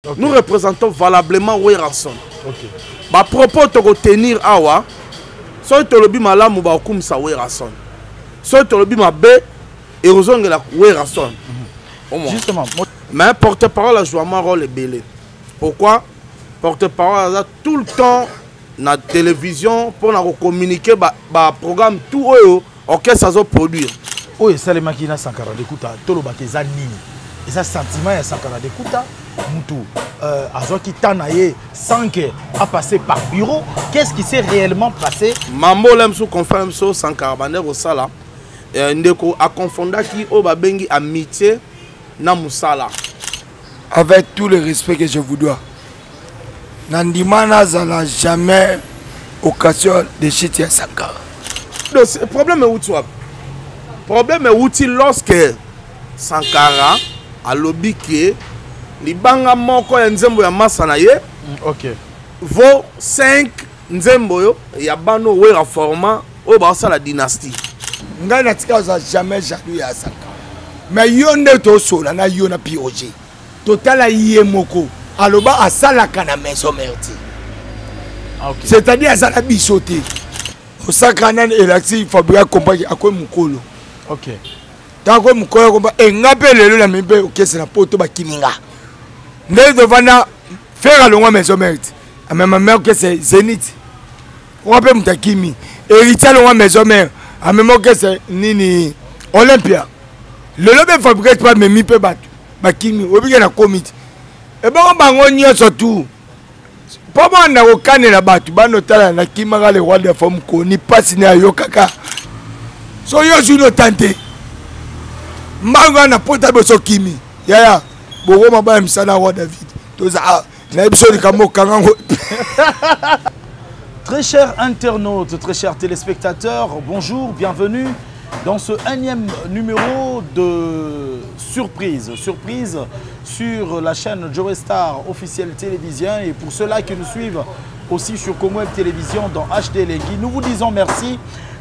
Okay. Nous représentons valablement Werason. Okay. Ba propos to retenir awa. So to lobi malamu ba okumisa Werason. So to lobi mabe erozongela Werason. Justement. Mais porte-parole a joué un rôle belé. Pourquoi? Porte-parole a tout le temps na télévision pour communiquer ba programme tout OK ça va produire. Oui, c'est les machines Sankara d'écouta, tolo bateza nini. Et ça sentiment ya Sankara d'écouta, mutu azoki tanaye sans que a passé par bureau, qu'est-ce qui s'est réellement passé? Mambo lemso confirme so Sankara bander au sala. Ndeko a confonda ki o ba bengi amitié na musala. Avec tout le respect que je vous dois. Nandimana zala jamais occasion de chiter Sankara. Le problème est où tu as? Le problème est où tu lorsque Sankara a lobby que libanga moko ya nzembo ya masanaye OK vaut 5 nzembo yo ya bano wera format o ba sa la dynastie. Nga na tika za jamais jaloux ya Sankara. Mais yonde to sola na yona POG. Totala yé moko aloba asalaka na maison merti. Okay. C'est-à-dire azala bisoté. Osakana elaki fabrique compagnie akoy mukolo. OK. Tako mukolo komba engape lelo la mimbe okese na poto bakiminga. Ndé devant faire alongwa maison merti. A même mère que c'est Zénith. On appelle mutakimi. Héritier alongwa maison mère. A même que c'est nini Olympia. Lelo be fabrique pas memi pe batu. Bakimi obike na comité. Et bon bango nyonso tout. Papa na okane na batu bano tala na kimaka le roi de femme ko ni passe na yo kaka. So yo juno tante. Mbango na pota boso kimi. Yaya. Bogo maba msana roi David. Toza na episode kamo kango. Très chers internautes, très chers téléspectateurs, bonjour, bienvenue dans ce énième numéro de Surprise. Surprise sur la chaîne Joe Star officielle télévision. Et pour ceux-là qui nous suivent aussi sur Comweb Télévision dans HD Lengui, nous vous disons merci,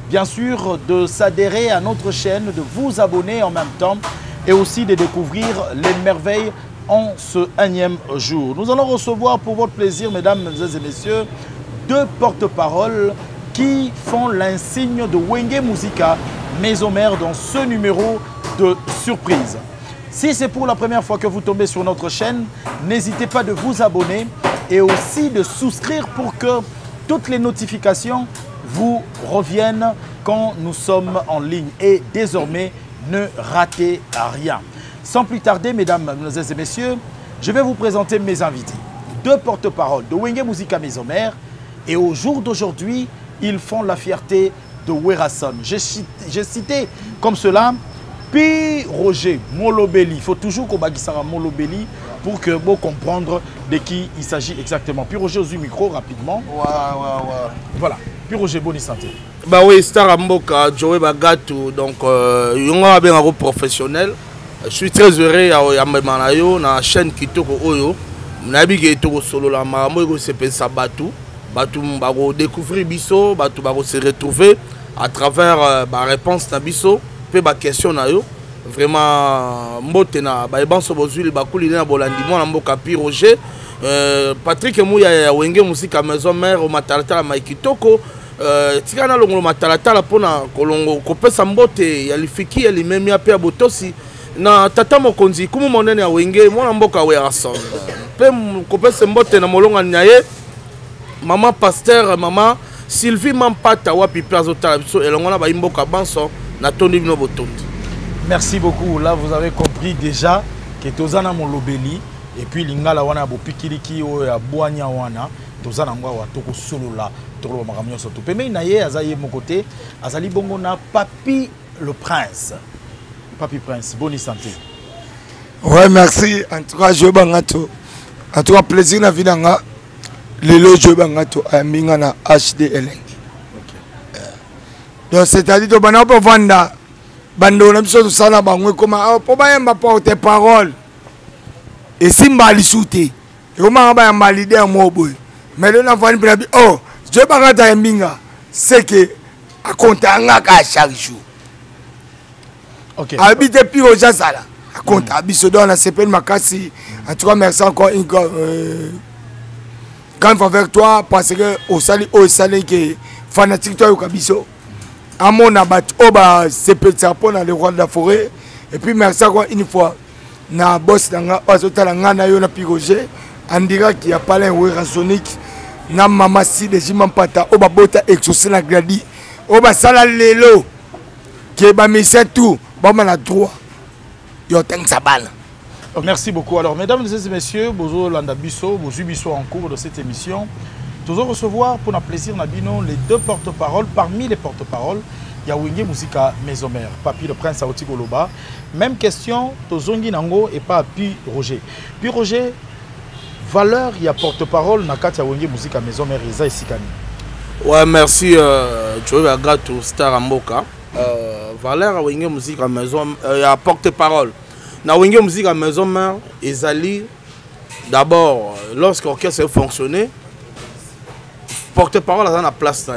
bien sûr, de s'adhérer à notre chaîne, de vous abonner en même temps et aussi de découvrir les merveilles en ce énième jour. Nous allons recevoir pour votre plaisir, mesdames et messieurs, deux porte-paroles qui font l'insigne de Wenge Musica Maison Mère dans ce numéro de Surprise. Si c'est pour la première fois que vous tombez sur notre chaîne, n'hésitez pas de vous abonner et aussi de souscrire pour que toutes les notifications vous reviennent quand nous sommes en ligne. Et désormais, ne ratez rien. Sans plus tarder, mesdames et messieurs, je vais vous présenter mes invités. Deux porte-paroles de Wenge Musica Maison Mère. Et au jour d'aujourd'hui, ils font la fierté de Werason. J'ai cité comme cela Pi Roger Molobeli. Il faut toujours qu'on baguisse Molobeli pour que vous comprendre de qui il s'agit exactement. Pi Roger au micro rapidement. Voilà. Pi Roger, bonne santé. Bah oui, Star Amboka, Joey Bagato, donc yonga bien un professionnel. Je suis très heureux à Manayo na chaîne Kitoko Oyo. Nabi Kitoko solo la maramoy se pense Batou. Batou bago découvrir biso, Batou bago se retrouver à travers la réponse na biso, pe ba question na yo. Vraiment mbotena ba ebanso bozuli bakuli na bolandimo na mboka Pi Roger. Patrick Mouya ya Wenge Musica Maison Mère au matalata la Kitoko. Tikana longo matalata pona kolongo kopesa mbote ya lifiki ya limemi ya pe ya botosi na tata mokonzi kumu monene ya Wenge mwana mboka Werason. Pe kopesa mbote na molonga nyaye. Maman Pasteur, maman Sylvie Mampata wapi plazo talabiso elongona ba imboka banso na tondi bino botondi. Merci beaucoup. Là vous avez compris déjà que tozana molobeli et puis lingala wana bo pikiliki o ya boanya wana tozana ngwa wa toko solo la toko makamyo soto. Peme na ye azaye mon côté azali bongo na Papi le Prince. Papi Prince, bonne santé. Ouais, merci. En tout cas, je bangato. En tout cas, plaisir na vidanga. Lelo je bangato aminga na HDL. Donc c'est-à-dire que bana po vanda bando na biso sala bangwe koma po ba yamba porte parole. Et simba li souté. Et o ma ba yamba leader mo boy. Mais le na vani bi oh, je bangata aminga c'est que a compter nga ka chaque jour. OK. Habite Pi Roger sala. compte abiso dans la CPN Makasi. En tout cas, merci encore une quand vers toi parce que au sali que fanatique toi au kabiso. À mon abat oba CPN pour le roi de la forêt. Et puis merci encore une fois. Na boss nanga azotala ngana yo na piroger andira qui a parlé un sonique na mama si de jimampata oba bota exaucer la gradi oba sala lelo qui ba mise tout ba na droit yo teng sabana. Merci beaucoup. Alors mesdames et messieurs, bozo landa biso, bozo biso en cours de cette émission. Nous allons recevoir pour notre plaisir Nabino les deux porte-paroles parmi les porte-paroles. Il y a Wenge Musika Mesomer, Papi le Prince Aoti Goloba. Même question, Tozongi Nango et pas Pi Roger. Pi Roger, valeur, il y a porte-parole, Nakati Wenge Musika Mesomer, Isa et Sikani. Ouais, merci, Joey Agato, Star Amboka. Valeur, Wenge Musika Mesomer, il y a porte-parole. Na Wenge Musika Mesomer, Ezali, d'abord, lorsque l'orchestre a fonctionné, porte-parole a la place.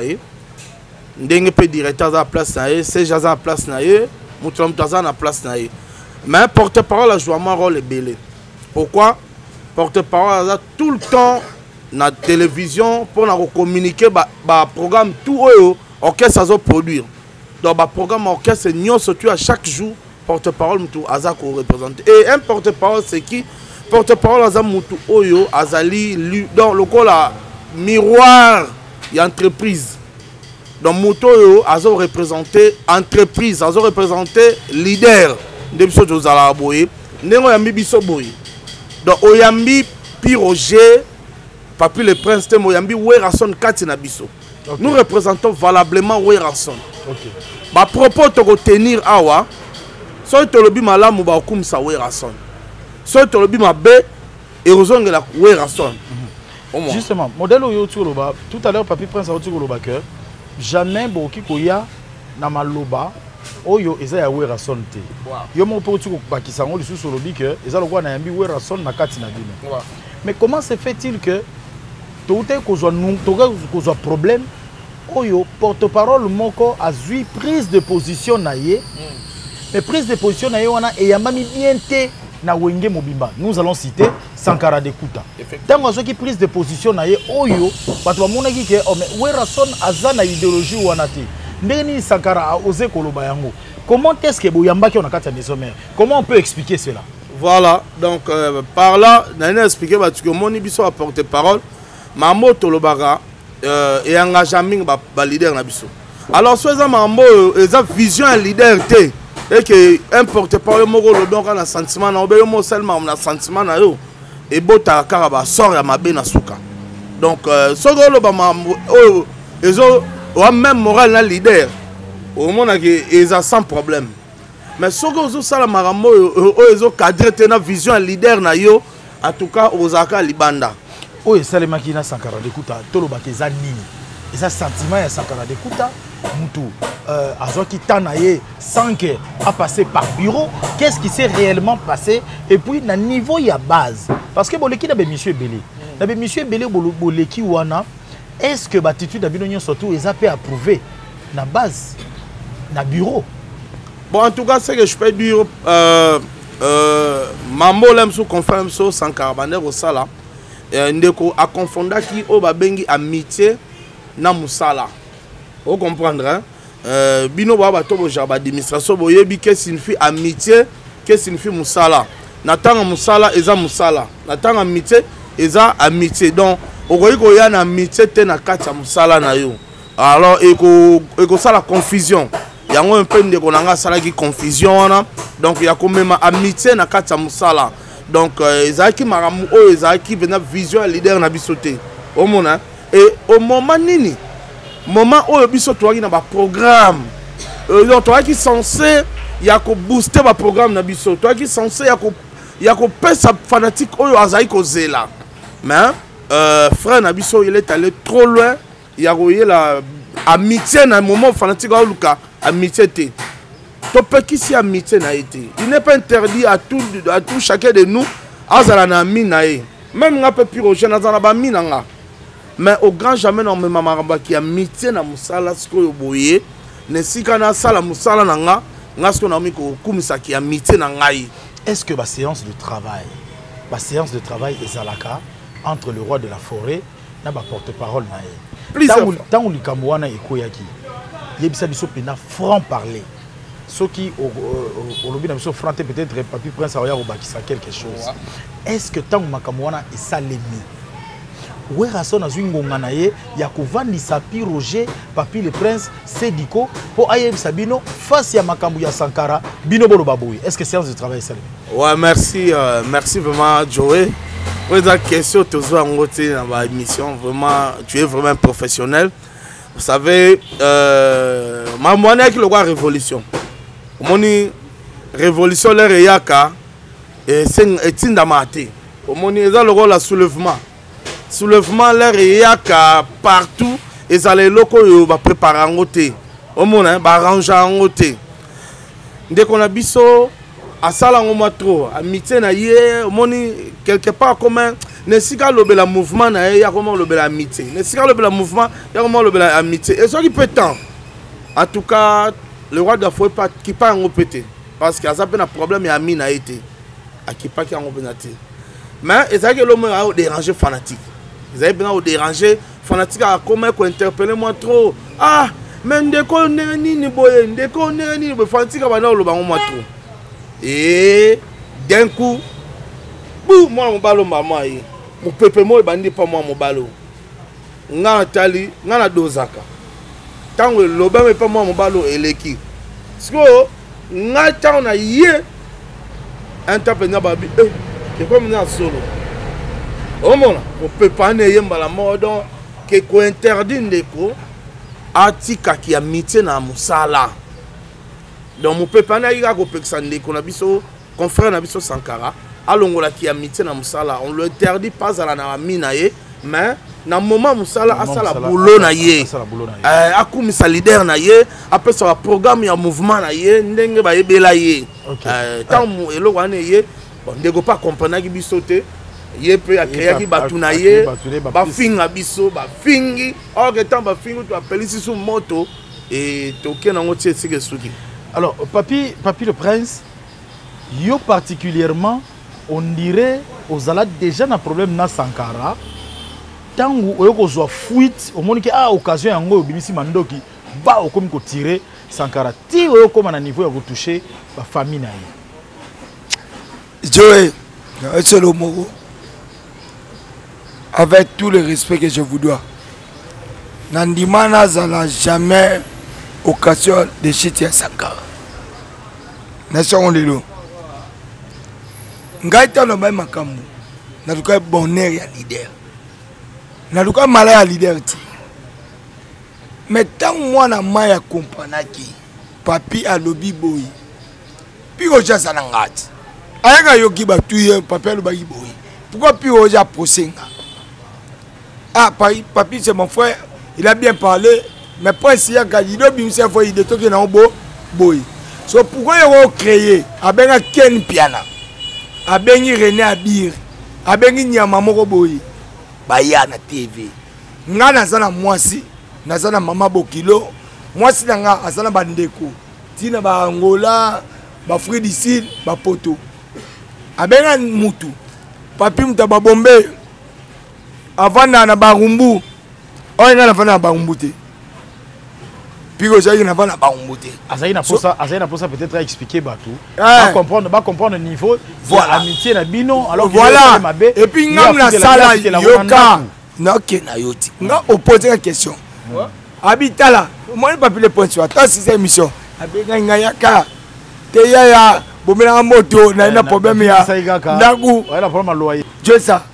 Ndenge pe directeur à place naé, c'est Jaza à place naé, Moutoum Taza à place naé. Mais porte-parole a joué un rôle belé. Pourquoi? Porte-parole a tout le temps na télévision pour nous communiquer ba programme tout eux orchestre a produire. Donc ba programme orchestre nous surtout à chaque jour porte-parole mutu aza ko représenter. Et un porte-parole c'est qui? Porte-parole aza mutu oyo azali dans le la miroir y entreprise. Donc, Mouto a représenté entreprise, a représenté leader de Biso Josala Boye. Nengo Yambi Biso Boye. Donc, Oyambi Piroger, Papi le Prince, Oyambi Werason Katina Biso. Nous représentons valablement Werason. Ba propos de retenir Awa, soit tu le bima la mouba okum sa Werason. Soit tu le bima B, et Ozong la Werason. Justement, modèle Oyo Tuloba, tout à l'heure, Papi Prince a dit que jamais boki koya na maloba oyo eza ya werason te. Yo mo po tu ko bakisango lisu sur lobi que eza lokwa na yambi werason na kati na bino. Mais comment se fait-il que tout est cause problème oyo porte-parole moko azui prise de position na ye. Mais prise de position na ye wana e yambami bien te na Wenge Mobimba. Nous allons citer Sankara de Kuta. Tant que qui prise de position na ye oyo, bato bamonaki ke o mais werason azana idéologie wana te. Ndeni Sankara a osé koloba yango. Comment est-ce que boyamba ki on a kata Mesomer? Comment on peut expliquer cela? Voilà, donc par là, on a expliqué que mon biso a porté parole, Mambo Tolobara et engagement ba leader na biso. Alors soit Mambo eza vision un leader te. Et que un porte-parole moko donc un sentiment na obelo mo seulement na sentiment na yo et bota karaba sort ya mabe na suka. Donc sogo lo ba mambo ezo o même moral na leader au monde que eza sans problème. Mais sogo zo sala marambo ezo cadre te na vision leader na yo en tout cas ozaka libanda. Oyo salema ki na Sankara de Kuta toloba ke za nini? Eza sentiment ya Sankara de Kuta Moutou, qui tanaye sans que a passé par bureau, qu'est-ce qui s'est réellement passé et puis na niveau ya base parce que boleki na be monsieur Belé. Na be monsieur Belé boleki wana est-ce que l'attitude d'Abinonio surtout est approuvé na base na bureau. Bon en tout cas c'est que je peux dire Mambo lem sous confirme so Sankara bander au sala ndeko a confondaki qui o ba bengi amitié na musala. Vous comprendrez, hein? Bino baba tobo jaba administration boyebi que signifie amitié, que signifie musala. Natanga musala eza musala. Natanga amitié eza amitié. Donc okoyi ko ya na amitié te na kati ya musala na yo. Alors eko sala confusion. Yango un peu ndeko nanga sala ki confusion wana. Donc ya ko mema amitié na kati ya musala. Donc ezaki maramu o ezaki vena vision leader na bisoté. Au mona et au moment nini moment où le biso toaki na ba programme toi qui censé ya ko booster ba programme na biso toi qui censé ya ko pesa fanatique oyo azai ko zela mais frère na biso il est allé trop loin ya ko la amitié na moment fanatique au luka amitié te to pe qui si amitié na été il n'est pas interdit à tout chacun de nous azala na minae même nga pe piro jeune azala ba minanga. Mais au grand jamais non mais mamaramba qui a mitié na musala siko boye ne sika na sala musala nanga ngasko na mi ko kumisa qui a mitié na ngai est-ce que la séance de travail est Zalaka entre le roi de la forêt et le porte-parole? Tant que Likamouana est Koyaki, il y a des franc parler. Ceux qui au lobby sont frontés peut-être Papi Prince a quelque chose. Est-ce que tant que Makamouana est salémi? Où est raison dans une gonganaye? Il y a Kouvani Sapi Roger, Papi le Prince, Sediko, pour Ayev Sabino, face à Makamouya Sankara, Bino Bolo Baboui. Est-ce que séance de travail est salémi? Ouais, merci, merci vraiment, Joey. Pour la question, tu as engagé dans ma émission, vraiment, tu es vraiment un professionnel. Vous savez, ma monnaie qui le voit révolution. Mon révolution, l'air et yaka, et c'est une damate. Mon le rôle à soulèvement. Soulèvement, l'air et yaka partout, et ça les locaux va préparer en côté. Au monde, va arranger en côté. Dès qu'on a biso, à ça là on m'a trop, à mité na yé, moni quelque part comme ne sika le bel mouvement na yé, y a comment le bel amitié. Ne sika le bel mouvement, y a comment le bel amitié. Et ça qui peut tant. En tout cas, le roi de la forêt qui pas en pété, parce qu'il y a ça un problème et ami na été, à qui pas qui en pénaté. Mais et ça que l'homme a dérangé fanatique. Ils avaient bien dérangé fanatique à comment qu'on interpeller moi trop. Ah, mais ndeko ni boye, ndeko ni boye fanatique va dans le banc moi trop. Et d'un coup, moi mon ballon maman, mon peuple moi bandi pas moi mon ballon. Nga tali, nga na dozaka. Tant que le bain pas moi mon ballon et l'équipe. Parce que nga tant na yé un tape na babi. C'est comme na solo. Au moins, on peut pas ne yé mbala mode que ko interdit ndeko atika ki a mité na musala. Donc mon peuple n'a pas de confrère Nabiso Sankara, alongola qui a mité na musala, on le interdit pas à la minaye, mais na moment musala a ça la boulot na ye, a comme sa leader na ye, après ça programme ya mouvement na ye, ndenge ba yebela ye, tant elo wane ye, on ne peut pas comprendre qui bisote, ye peut a créer qui batuna ye, ba finga biso, ba fingi, or que tant ba fingi tu appelles ici sous moto et token en entier c'est que souki. Alors, Papi le Prince, yo particulièrement, on dirait aux alades déjà un problème na Sankara. Tant que vous avez fuite, au monde qui a occasion en gros, bimisi mandoki, ba au comme ko tirer Sankara. Ti au comme à niveau vous toucher la famille naïe. Joey, c'est le mot. Avec tout le respect que je vous dois, Nandimana n'a jamais occasion de chiter Sankara. Nation Lilo. Ngaïta no ba makambu. Na luka bonheur ya leader. Na luka mala ya leader ti. Mais tant moi na maya kompanaki. Papi a lobi boy. Pi oja sanangati. Ayaka yoki ba tuye papi a lobi boy. Pourquoi pi oja posenga? Ah papi c'est mon frère, il a bien parlé. Mais pas si il y a Galido, il y a des trucs qui sont boy. So pourquoi ils ont créé Abenga Ken Piana, Abengi René Abir, Abengi Nyamamoko boy, Baya na TV. Nga nazana mwasi, nazana mama Bokilo, mwasi nga azana bandeko. Tina ba Angola, ba Free d'ici, ba poto. Abenga mutu, papi mtaba bombe. Avant na barumbu, on na avant na barumbu te. Puis aujourd'hui, on va baumboter. Azaïna posa peut-être à expliquer batou. Va comprendre le niveau. Voilà. Amitié na bino. Alors voilà. Et puis ngam na sala yoka. Noke na yoti. Nga opposer une question. Habitala. Moi pas plus le point sur ta sixième émission. Abenga ngayaka. Te ya bomela moto na ina problème ya. Ndaku. Voilà problème loyer. Je ça.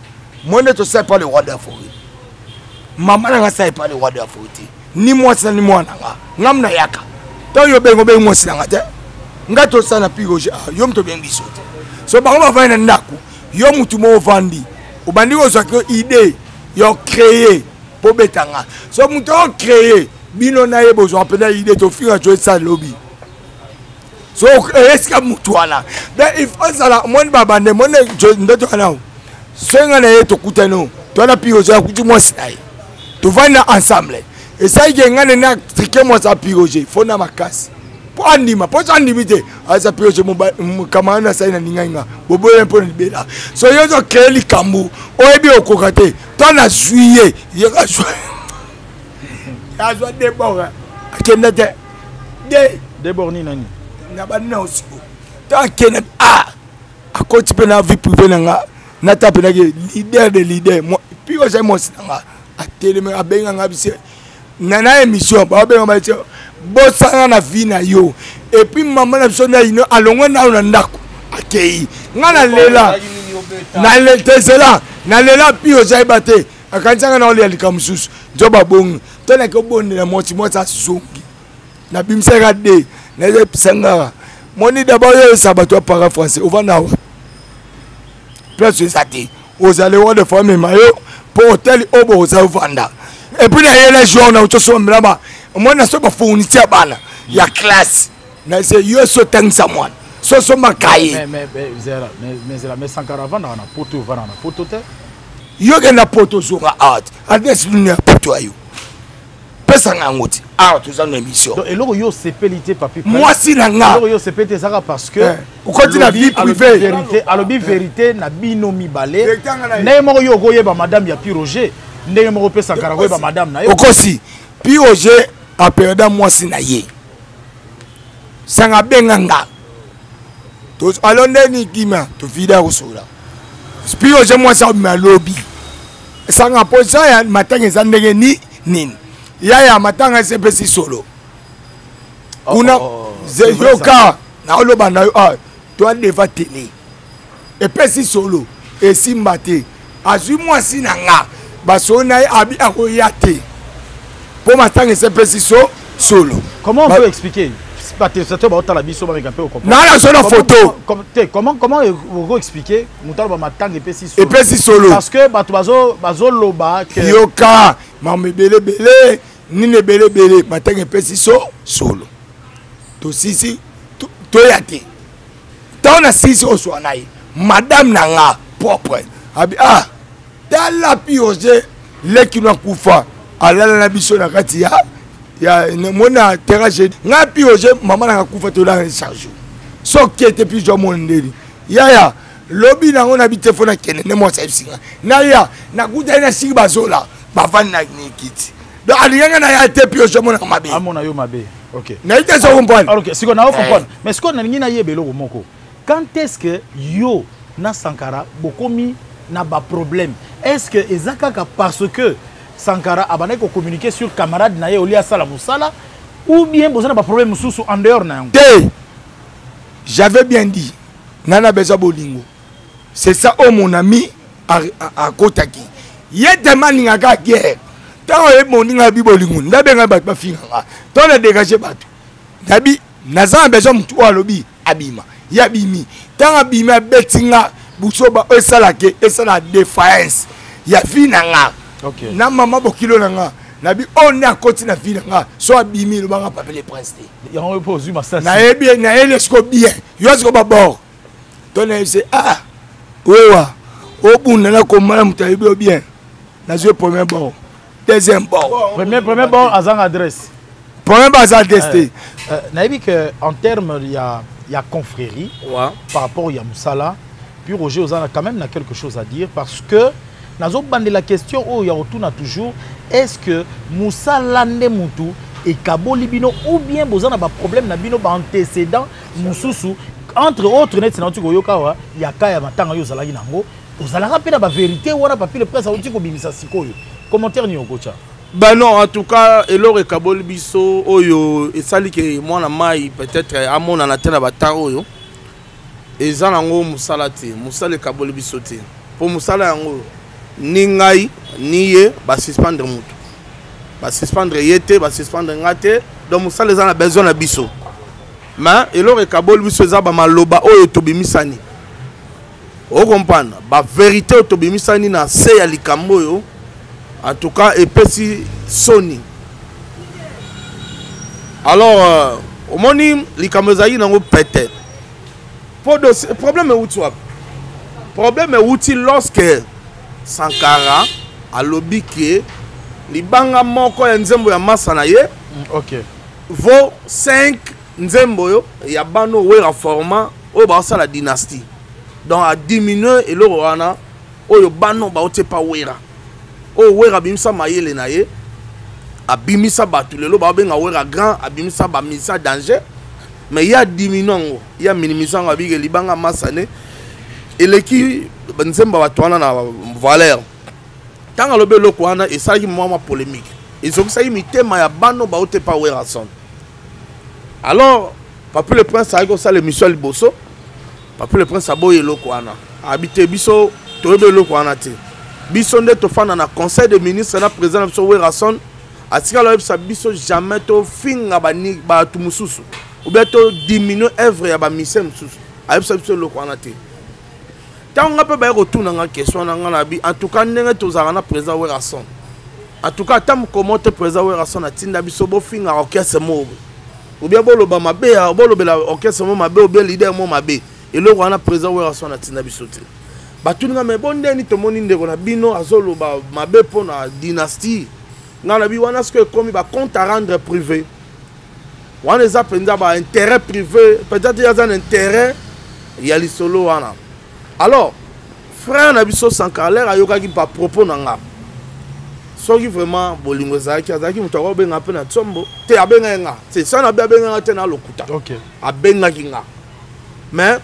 Moi ne te sais pas le roi de la forêt. Maman n'a pas pas le roi de la forêt. Ni moi ça ni moi nanga ngamna yaka to yo bengo bengo sinanga te ngato sana pigo yo mto bengi sote so ba ma va na ndaku yo mutu mo vandi obandi ko zaka idée yo créer po betanga so mutu o créer bino na ye besoin pena idée to fira jo ça lobby so est-ce que mutu wana ben il faut ça la mon baba ne mon ndoto kana senga na ye to kutano to na pigo za kuti mo sai to va na ensemble. Et ça, il y a un triqué moi ça piroger, faut na makasi. pour andima pour andimité asa pio je mon camarade ça na ninga bobo un peu libéra so yo zo créer likambu oyebi okokate toi na juillet yo ka jouer ya jouer des bords akenda te des borni nani na ba na aussi toi kena a côté pe na vie privée na tape na leader de leader moi puis j'ai mon sinanga a télé me abenga ngabise nana émission ba benga ba tio bosanga na vie na yo et puis maman na biso na ino alongwa na ndako akei ngana lela na le tesela na lela pio j'ai baté akanzanga na ole likamususu joba bongi tona ko bonela moti mota zongi na bimseka de na le pisanga moni d'abord yo sabato para français au vana place ça dit aux allez voir de famille mayo pour hôtel obo za vanda et puis na yele jour na utoso mlaba moi na so ba fourniture bana ya classe na c'est yo so tangsa moi so makai mais Sankara vanda na poto vanda na poto te yo ke na poto zo ga art adresse lu na poto ayo pesa ngoti ah tu za no émission donc eloko yo sepelité papi moi si na nga eloko yo sepelité ça parce que on continue la vie privée vérité alobi vérité na bino mibale ndenge moko yo koyeba madame ya Piroger ndenge moko pesa Sankara koyeba madame na yo okosi Piroger a perdu moi si na ye sanga benganga to alonde ni kima to fida kosola Piroger moi ça me lobby sanga posa ya matanga zandenge ni nini ya matanga sepesi solo kuna yoka na oloba na yo toi deva télé et pesi solo et simbate azui moi si nanga basona abi akoyate pour matanga sepesi solo. Comment on peut expliquer la biso avec un peu au comprendre. Non, c'est une photo. Comment on peut expliquer mutalo matanga epesi solo. Parce que bazo loba que yoka mame bele nine bele matanga epesi solo. To sisi to yate. Tona sisi oswanai. Madame nanga propre. Abi dala Piroger leki na kufa alala na biso na kati ya mona terrasse nga Piroger mama na kufa to la charge so kete puis jo mondeli ya lobi na ngona bi telefone kene ne mo saibsinga na ya na kuta na sigi bazola bafani na nikiti do aliyanga na ya te Piroger mona mabe amona yo mabe. OK na ite so comprendre. OK siko na comprendre mais siko na ngina yebelo moko quand est-ce que yo na Sankara bokomi na ba problème est-ce que ezakaka parce que Sankara abane ko communiquer sur camarade na ye olia sala musala ou bien besoin ba problème sous en dehors na yango j'avais bien dit nana besoin bolingo c'est ça oh mon ami à Kotaki yedemani ngaka guerre tant e moninga bi bolingo ndabenga ba finga tant na dégager bato dabi naza besoin mutu alobi abima yabimi tant abima betinga busoba esalake esala défaillance ya finanga. OK na mama bokilo nanga na bi on a koti na vie nanga so abimi lo banga papele prince ya on pose ma ça na bien na ele sko bien yo sko ba bord to na c'est wewa obuna na ko mala mutayibi bien na je premier bord deuxième bord premier bord azang adresse premier bord azang adresse na bi que en terme il y a confrérie par rapport à Moussala puis Roger Ozana quand même a quelque chose à dire parce que nazo bande la question oh ya retourna toujours est-ce que Moussa Lande Moutou et Kaboli Bino ou bien bozana ba problème na bino ba antécédent mususu entre autres net na tuko yokawa ya kaya matanga yo zalaki nango ozala rappeler ba vérité wana papi le presse auti ko bimisa sikoyo commentaire ni okocha bah non en tout cas elore Kaboli biso oyo esali ke mwana mai peut-être amona na tena bataro yo ezana ngo musala te musala Kaboli biso te pour musala yango ni ngai ni ye ba suspendre mutu ba suspendre yete ba suspendre ngate donc musala ezana besoin na biso mais elore Kaboli biso eza ba maloba oyo tobimisani o comprendre ba vérité tobimisani na se ya likambo yo en tout cas epesi soni alors au moni likambo ezali nango pete problème est utile lorsque Sankara alobi ke libanga moko ya nzembo ya masa na ye OK vaut 5 nzembo yo ya bano wera format oyo baosa la dynastie donc a diminuer eloko wana oyo bano baote pa wera oyo wera bimisa mayele na ye abimisa bato lelo babenga wera grand abimisa bamisa danger mais ya diminuer ngo ya minimiser ngo abike libanga masane eleki nzembo bato wana na valeur tanga lobe eloko wana esalaki mwa polémique ezokisaki mitema ya bano baote pa wera son. Alors, Papi le Prince a eu ça l'émission Liboso. Papi le Prince a boyé le Kouana. Habité Bisso, Touré le Kouana. Bisso n'est au fan dans le conseil des ministres, la président de Werason. A tika lo sa biso jamais to finga ba ni ba tumususu. Ou bien to diminuer œuvre ya ba mission mususu. A sa biso le Kouana te. Tant on peut ba retourner na question na ngana bi en tout cas ndenge to zana président Werason. En tout cas tam comment te président Werason atinda biso bo finga orchestre mo. Ou bien boloba mabe ya bolobela orchestre mo mabe ou bien leader mo mabe et le wana président Werason atinda biso te. Batunga me bonde ni to moni ndeko na bino azoloba mabe pona dynastie. Ngana bi wana ce que comme ba compte à rendre privé. Wana eza penza ba intérêt privé, peut-être il y a un intérêt il y a lisolo wana. Alors frère na biso Sankara ayoka ki ba propos nanga. Soki vraiment bolingo zaki azaki mutako benga pe na tsombo te abenga nga. C'est ça na benga te na lokuta. OK. Abenga kinga. Mais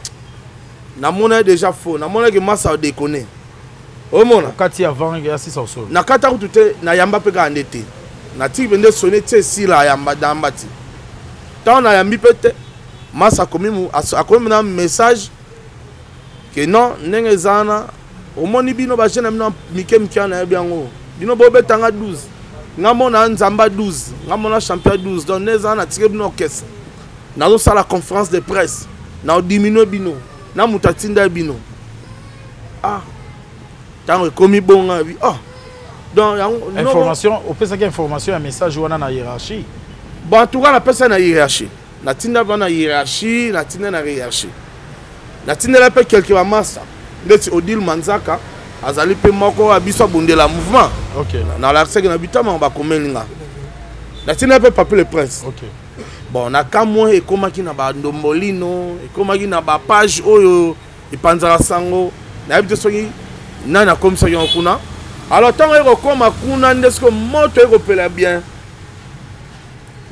na mona déjà faux, na mona que massa déconner. O mona kati avant ya 600 sol. Na kata kutute na yamba pe ka ndete. Na ti bende sonner te si la yamba dambati. Tant na yambi pete massa komi mu akomi na message que non ndenge zana o moni bino ba jeune na mike mkiana ya biango. Bino bobe tanga 12. Ngamona nzamba 12, ngamona champion 12. Donc nezana tike bino orchestre. Na zo sala conférence de presse. Na diminuer bino. Na mutatinda bino. Ah. Tant komi bonga bi. Ah. Donc information, on peut savoir information un message ou na hiérarchie. Bon en tout cas la personne na hiérarchie. Na tinda bana hiérarchie, na tinda na hiérarchie. Na tinda la pe quelque va massa. Ndeti Odile Manzaka azali pe moko abiso bondela mouvement. OK. Na la sec na bitama ba komelinga. Na tinda pe Papi le Prince. OK. Bon na kamwe ekomaki na ba ndombolino, ekomaki na ba page oyo epanzala sango. Na habite soki nana comme ça yon kuna. Alors tant eko koma kuna ndesko moto eko pela bien.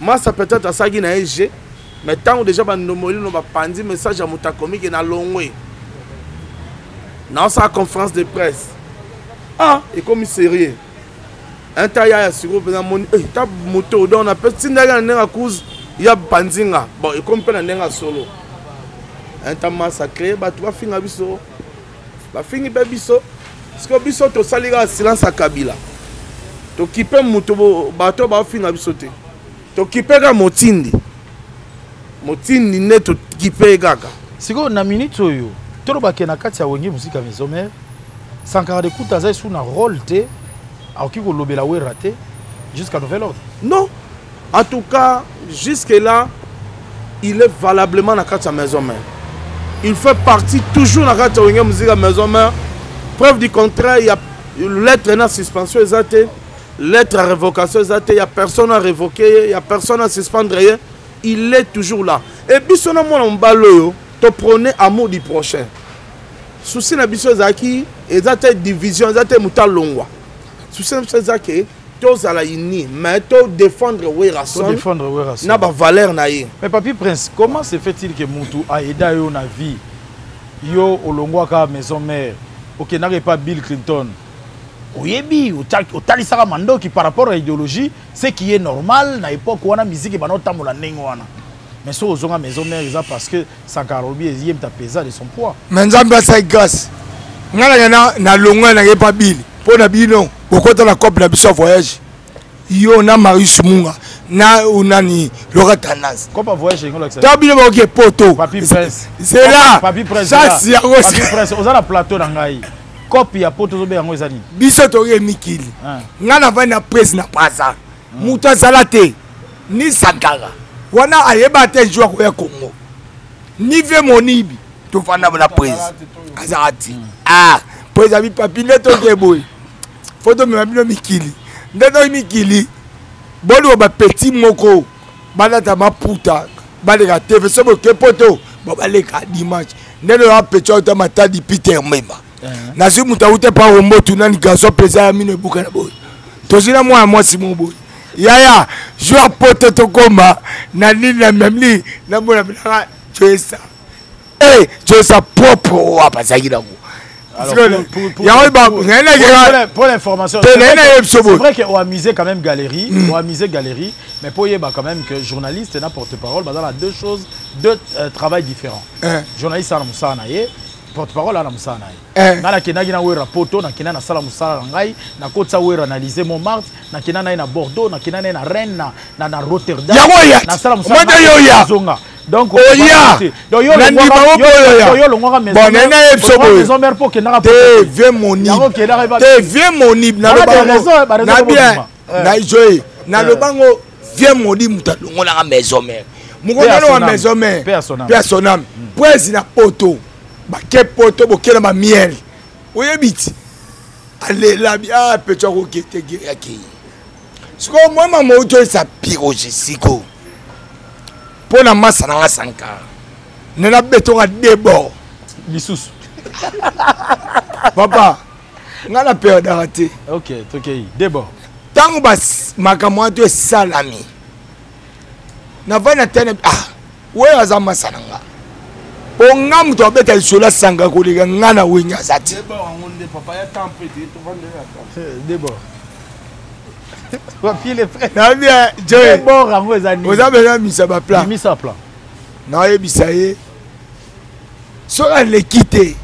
Massa peut-être à ça qui na EG, mais tant déjà ba ndombolino ba pandi message à mutakomi qui na longwe. Dans sa conférence de presse. Ah, et comme sérieux. Un tailleur sur le président mon ta moto on a peut tindaga na cause il y a pandinga. Bon, et comme pena ndenga solo. Un ta massacré ba tu va finga biso. Ba fingi be biso. Parce que biso to saliga silence à Kabila. To kipe moto bato ba finga biso te. To kipe ga motindi. Motindi ne to kipe gaga. Siko na minute oyo. Toro ba kena kati ya wengi musika Mesomer. Sankara de kuta za suna rôle te. Aoki ko lobela we raté jusqu'à nouvel ordre. Non. En tout cas, jusque là, il est valablement dans la maison mère. Il fait partie toujours dans la musique maison mère. Preuve du contraire, il y a lettre de suspension exacte, lettre à révocation exacte, il n'y a personne à révoquer, il n'y a personne à suspendre. Il est toujours là. Et puis, si on balo, tu prenez amour du prochain. Souci na biso zaki, exacte division, exacte mutal longwa. Souci na zaki. Tous à la uni, mais tous défendre Werason. N'a pas valeur naïe. Mais Papi Prince, comment se fait-il que Moutou a aidé à la vie? Yo olongwaka maison mère. Ok, n'arrive pas Bill Clinton. Oyebi, au talisara mando qui par rapport à l'idéologie, ce qui est normal, na époque où on a musique et on a la nengwana. Mais ça, aux maison mère, parce que Sankarobi est pesant de son poids. Mais Nzamba c'est grâce. Na longwa na pas Bill. Pour la bino, au côté de la COP, la biso voyage. Yo na Marius Munga, na unani Laura Tanas. Comment voyage ngolo ça? Ta bino ba poto. Papi Prince. C'est là. Papi Prince. Ça c'est à Papi Prince, on a la plateau na ngai. COP ya poto zo be yango ezani. Biso to ye mikili. Ngana va na presse na pasa. Muta salate. Ni Sankara. Wana ayeba te jouer ko ya Congo. Ni ve monibi. To fana na presse. Azati. Ah. Pues abi papi neto ke boy. Photo me mabino mikili. Neto mikili. Bolo ba petit moko. Balata maputa. baleka TV sobo ke poto bo baleka dimanche ndelo ya pecho ta matadi Peter Mbemba nazi mutawute pa rombo tunani gazo pesa ya mino buka na boy tozina moi Simon boy yaya joueur poto to koma na nini na memli na mona bina Joesa Joesa propre wa pasaki na ko pour l'information, c'est vrai qu'on a misé quand même galerie, mais pour y avoir quand même que journaliste et porte-parole, dans la deux choses, deux travails différents. Journaliste à la Moussa Naye, porte-parole à la Moussa Naye. Dans la Kenagi na wera poto, na Kenana sala Moussa Ngai, na Kotsa wera analyser Montmartre, na Kenana na Bordeaux, na Kenana na Rennes, na Rotterdam, na sala Moussa Ngai. Donc, maison mère pour que n'a pas TV monib na na bien na joie na le bango vieux monib mutalongo na maison mère mukona na maison mère personnel poezi na poto ba ke poto bokela ma miel oyebiti ale la bia pecho ko kete yaki siko moi mama oto sa piroge siko pona masa na sanka nena betonga debo lisusu papa ngana période raté OK debo tango bas makamwa to salami na vana tene we azama sananga o ngam to beta isola sanga ko liga ngana wenya zati debo ngonde papa ya tempete to vande ya debo papier les frères na bien Joe bon rango ezani vous avez bien mis ça ba plan na yebisaye so elle quitter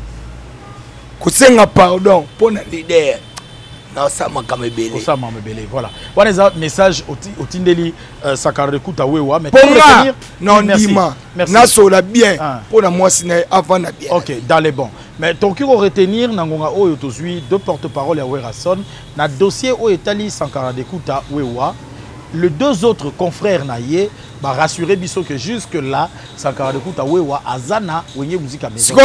kusenga pardon pour na leader na sama kamebele voilà on a message au tindeli sakare kuta wewa mais pour retenir non dima na sola bien pour na moi sina avant na bien OK dans les bons mais ton qui retenir nangonga oyo tozui deux porte-parole ya Werason na dossier o etali Sankara de Kuta wewa les deux autres confrères naie ba rassurer biso que jusque là Sankara de Kuta wewa azana wenye musique à maison s'il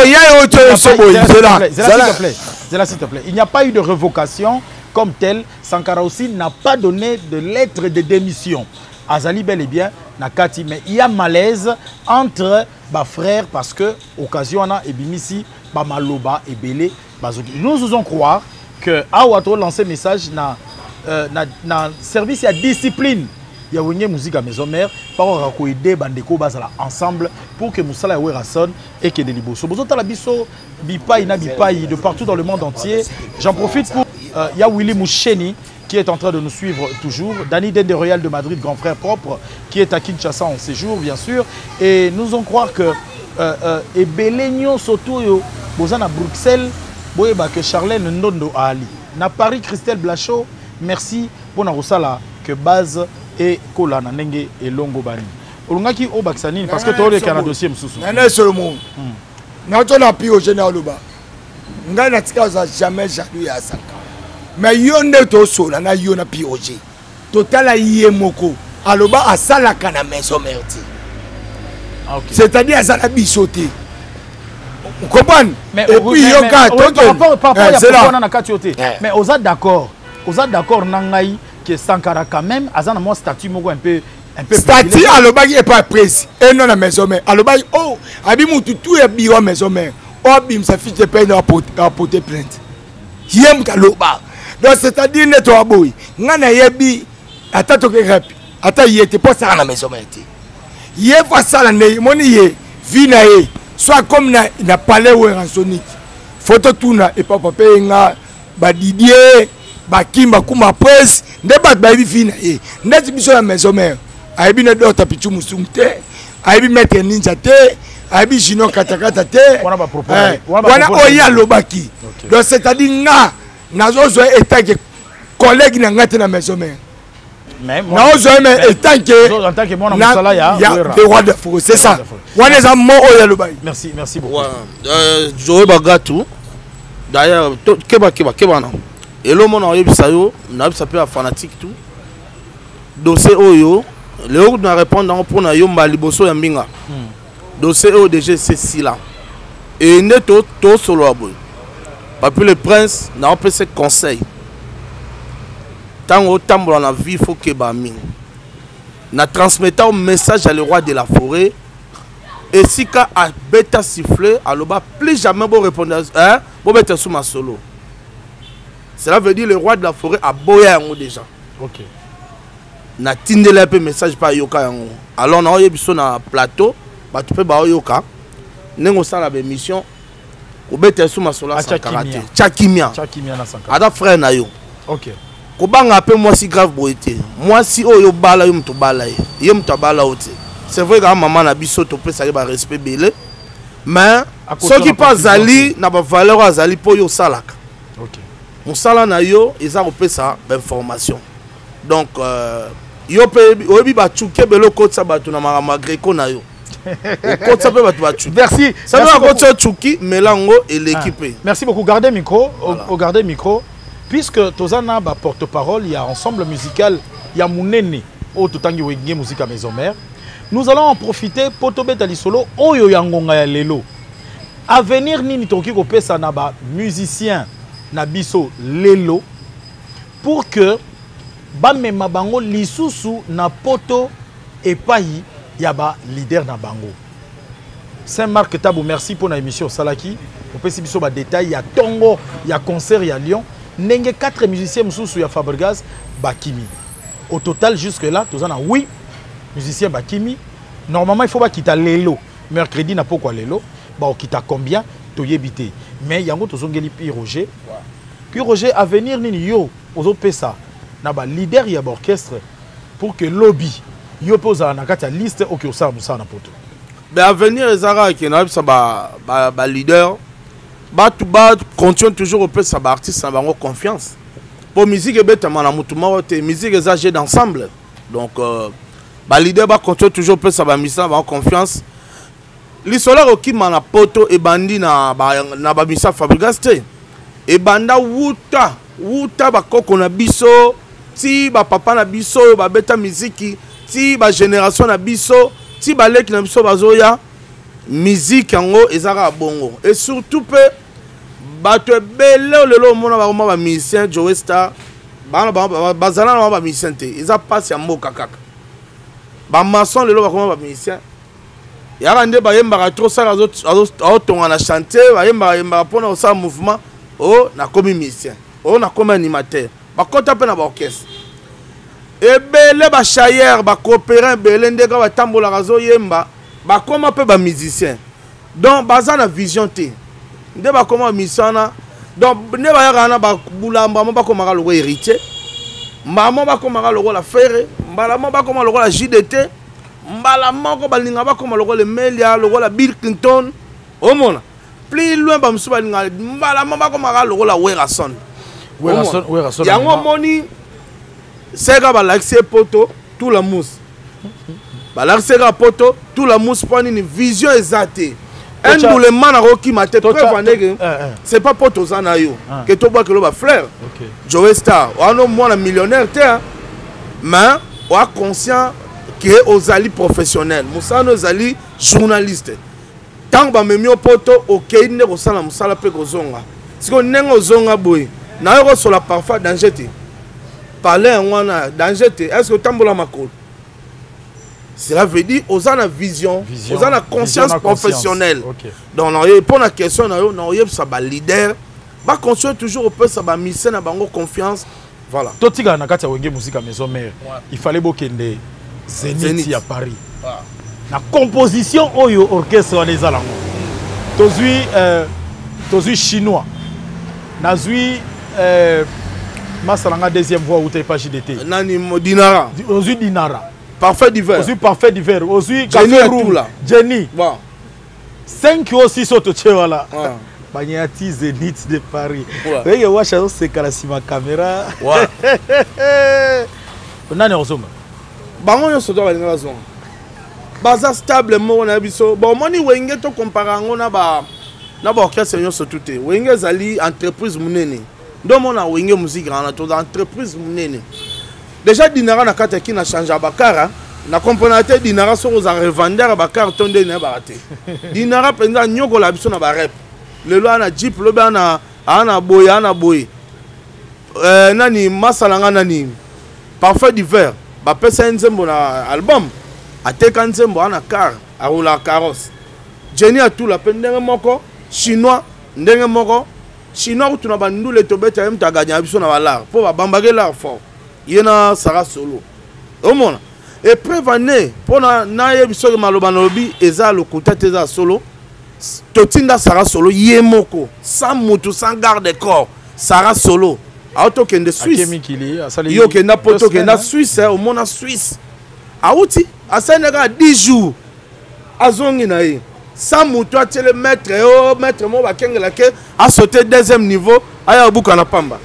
te plaît il n'y a pas eu de révocation comme tel. Sankara aussi n'a pas donné de lettre de démission azali bel et bien nakati mais il y a malaise entre ba frères parce que occasion na ebimisi ba maloba ebele bazoki nous osons croire que awato lancer message na service à discipline ya wenye musique à maison mère par ko aider bandeko bazala ensemble pour que musala Werason et que de liboso bozo la biso bipai na bipai de partout dans le monde entier. J'en profite pour ya Willy Moucheni qui est en train de nous suivre toujours, Dani Dende Royal de Madrid, grand frère propre, qui est à Kinshasa en séjour, bien sûr. Et nous allons croire que Ebelenio Sotoyo, Bozan à Bruxelles, Boyeba que Charlène Ndondo à Ali. Na Paris, Christelle Blachot, merci pour Narosala, que Baz et Kola Nanenge et Longo Bani. Olungaki Obaksanine, parce que tu as le dossier Moussou. Nana Solomon. Notre appui au général Loba. Ngana tika jamais jaloux à Sankara. Mais yonde to sola na yona pioje totala yé moko aloba asala kana maison merti c'est-à-dire asala bisoté vous comprenez et puis yoka c'est là mais osa d'accord nangai que Sankara quand même azana mon statut moko un peu statut aloba qui est pas précis et non la maison mère aloba oh abi mutu tout est bio maison mère oh bim sa fiche de peine à porter plainte yem kaloba. Donc c'est-à-dire neto aboy ngana yebi ata to ke rap ata yete pas ça na maison mère ye fa sala ne moni ye vina ye soit comme na palais Weransonique photo tuna et papa penga ba Didier ba Kimba kuma presse nde ba ba vina ye ndeti biso na maison mère aibi ne do tapichu musumte aibi mettre ninja te aibi jino katakata te wana oya lobaki donc c'est-à-dire nga nazo état que collègue na ngate na maison mère mais nazo état que en tant que mon musala ya de roi de forêt c'est ça wana za mo oya lobai merci beaucoup Joe Bagatu d'ailleurs keba na et le monde oyebisa yo na bisa pe fanatique tout dossier oyo le na répondre pour na yo mbaliboso ya mbinga dossier ODG c'est si là et neto to solo aboy. Puis le prince n'a pas ses conseils. Tant que tambour dans la vie, il faut que bami. na transmettant un message à le roi de la forêt. Et si quand a bêta sifflé, alors plus jamais bon répondre, hein, bon bêta sous ma solo. Cela veut dire le roi de la forêt a boyé déjà. Ok. Na tindé un peu message par yoka yango. Alors na oyebiso na plateau, ba tu peux ba yoka. Nengo sala be mission. Ko bêta sous ma solo sans karaté. Chakimia. Chakimia na sans karaté. Ada frère na yo. Ok. Ko banga peu moi si grave boité. Moi si oyo bala yo mto bala ye. Yo mto bala ote. C'est vrai que maman na biso to peut ça ba respect belé. Mais ceux qui pas zali na ba valeur azali po yo salaka. OK. Mon sala na yo eza ko pesa ba information. Donc yo pe obi ba chuke belo ko tsa batu na mama greco na yo. Ko tsa pe batu ba chuke. Merci. Ça va ko tsa chuki melango et l'équipe. Merci beaucoup. Gardez micro, regardez micro. Puisque tozana ba porte-parole, il y a ensemble musical, il y a Mounene au totangi wenge musique à maison mère. Nous allons en profiter pour tomber dans solo oyo yangonga ya lelo. Avenir nini toki ko pesa na ba musicien na biso lelo pour que ba mema bango lisusu na poto epai ya ba leader na bango. Saint-Marc Tabou, merci pour la émission Salaki. On peut si biso ba détail ya Tongo, ya concert ya Lyon. Nenge 4 musiciens mususu ya Fabregas bakimi. Au total jusque là tozana oui musicien bakimi. Normalement il faut pas quitter lelo. Mercredi n'a pas quoi lelo. Bah on quitte combien to yebité. Mais yango tozongeli pi Roger. Puis Roger à venir nini yo ozo pesa na ba leader ya orchestre pour que lobby yo posa na kata liste o ki osa musa na poto. Ben à venir ezara ki na bisa ba leader ba continue toujours au pesa ba artiste na bango confiance. Pour musique et bête na mutuma wote musique exagé d'ensemble. Donc ba leader ba continue toujours pe sa ba misa ba confiance l'isolaire qui mana poto e bandi na ba misa Fabregas te e banda wuta ba koko na biso ti ba papa na biso ba beta musique ti ba génération na biso ti ba leki na biso bazoya musique yango ezaka bongo et surtout pe bato ebele lelo mona ba musicien Joe Star bazala na ba musicien te eza passe ya mboka kaka ba maçon lelo ba koma ba musicien ya rande ba yemba trop ça autonga na chanter ba yemba pona au mouvement oh na komi musicien oh na komi animateur ba kota pe na ba orchestre ebele ba chayer ba coopérer ebele ndeka ba tambola razo yemba ba koma pe ba musicien donc baza na vision te nde ba koma misana donc ne ba yaka na ba bulamba mo ba koma ka logo héritier mbala ba koma ka logo la ferre mbala mo ba koma logo la JDT mbala moko balinga ba koma logo le Melia logo la Bill Clinton omona plus loin ba msuba linga mbala mo ba koma ka logo la Werason yango moni sega ba l'accès poto tout la mousse ba l'accès ga poto tout la mousse pour une vision exacte un doulement na roki mate preuve ndenge c'est pas poto zana yo que to ba que lo ba frère Joe Star on moi na millionnaire te mais on est conscient que aux ali professionnels musano zali journaliste tant ba memio poto OK ne ko sala musala pe ko zonga siko nengo zonga boy na yo sur la parfois danger te parler wana danger te est-ce que tambola makolo cela veut dire aux ana vision aux ana conscience professionnelle donc pour la question na yo ça ba leader ba construire toujours au peu ça ba mission na bango confiance voilà totika na kati ya wenge musique à maison mère il fallait bokende Zénith à Paris la composition oyo orchestre wa les alango tozui chinois nazui masalanga deuxième voix ou t'es pas JDT nani Dinara ozui Dinara parfait d'hiver ozui parfait d'hiver ozui Jenny bon 5 ou 6 autres voilà Banyati Zénith de Paris oui wa chanson c'est ma caméra nani ozonga bango nyonso to balinga bazonga baza stable mo na biso bon moni wenge to compara ngo na ba orchestre nyonso tout te wenge zali entreprise munene ndo mona wenge musique na to entreprise munene déjà Dinara na kata ki na changer bakara na componente Dinara so aux revendeur bakara tonde na barate Dinara penza nyoko la biso na ba rep lelo ana jeep lo bana ana boy nani masalanga nani parfait d'hiver bapesa nzembo na album ateka nzembo ana car aroula carrosse Jenny atula pe ndenge moko chinois ndenge moko chinois tuna bandule tobeta même ta gagner biso na balar po ba bambage l'art fort yena Sarah Solo omona et prévané pona na yebiso maloba lobi eza lokuta teza solo totinda Sarah Solo yemoko sans mutu sans garde corps Sarah Solo auto kende Suisse yo kenda poto kenda Suisse au mona Suisse auti asenega 10 jours azongi na ye sans mutu atele maître mo bakengela ke a sauté deuxième niveau aya buka na pamba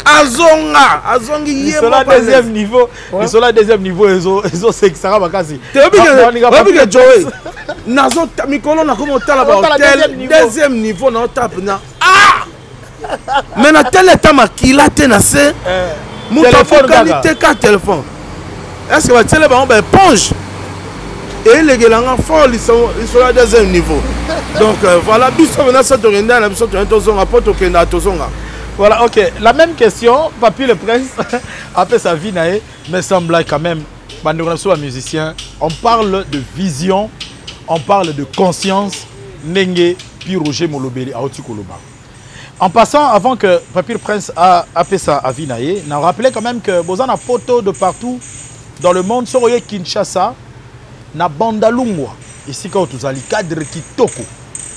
azongi yemo la deuxième niveau ils la deuxième niveau ils c'est que ça va kasi te Joey nazo mikolo na komo tala ba hotel deuxième niveau na tape na mais na tel état makila te na se téléphone qualité ka téléphone est-ce que va tele ba on ba éponge et les gens fort ils sont la deuxième niveau donc voilà biso na ça torenda na biso tozonga poto kenda tozonga. Voilà, ok. La même question, Papy le Prince, après sa vie, me semble quand même, musicien, on parle de vision, on parle de conscience, Nenge, puis Roger Molobeli, Aoti Koloba. En passant, avant que Papy le Prince a fait sa vie, on rappelait quand même que vous avez des photos de partout dans le monde, sur Kinshasa, na Bandalungwa, ici quand vous avez le cadre Kitoko,